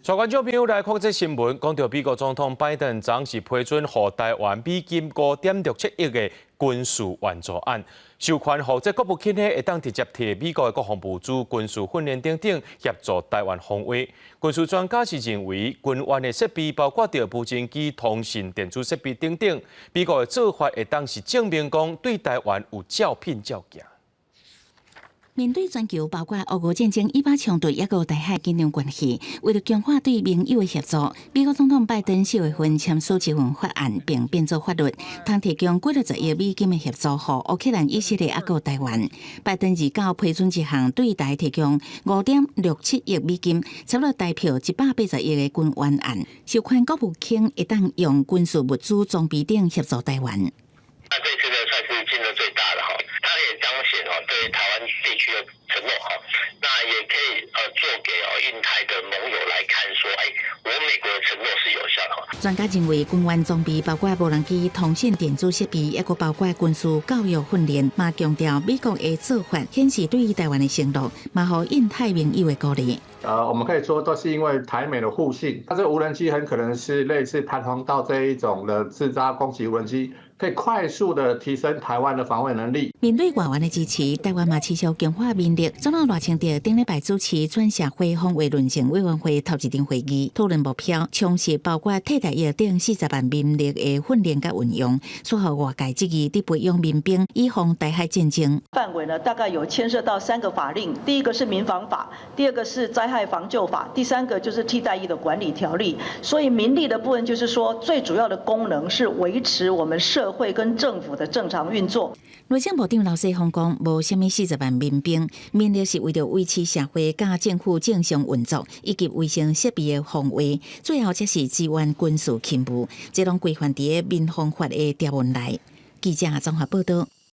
相关朋友来看这新闻，讲到美国总统拜登昨是批准予台湾美金5.67亿的军事援助案，授权予这国务卿会当直接替美国的国防部做军事训练等等，协助台湾防卫。军事专家是认为，军援的设备包括着无人机、通信、电子设备等等，美国的做法会当是证明讲对台湾有照拼照行。面对全球包括俄乌战争以巴冲突，抑个台海紧张关系，为了强化对盟友的协作，美国总统拜登4月份签署一份法案，并变做法律，通提供几亿美金的协助，予乌克兰、以色列抑个台湾。拜登29批准一项对台提供5.67亿美金，差不多代表180亿的军援案，授权国务卿会当用军事物资、装备等协助台湾。那这次呢算是金额最大的哈，它也彰显对台湾地区的承诺哈，那也可以做给印太的盟友来看说，我美国的承诺是有效的哈。专家认为，军援装备包括无人机、通信、电子设备，抑个包括军事教育训练，嘛强调美国的做法显示对于台湾的承诺，嘛予印太盟友的鼓励。我们可以说都是因为台美的互信，它这无人机很可能是类似弹簧道这一种的自扎攻击无人机，可以快速的提升台湾的防卫能力。面对外援的支持，台湾嘛持续强化民力。总统赖清德顶礼拜主持全社会防卫论政委员会头一场会议，讨论目标，充实包括替代役等40万民力的训练甲运用，撮合外界质疑，伫培养民兵以防台海战争。范围呢，大概有牵涉到3个法令，第一个是民防法，第二个是灾害防救法，第3个就是替代役的管理条例。所以民力的部分就是说，最主要的功能是维持我们社会跟政府的正常运作。内政部长刘世芳讲，无虾米40万民兵，民力是为了维持社会甲政府正常运作，以及卫生设备的防卫，最后才是支援军事勤务，这拢规范伫民防法的条文内。记者综合报道。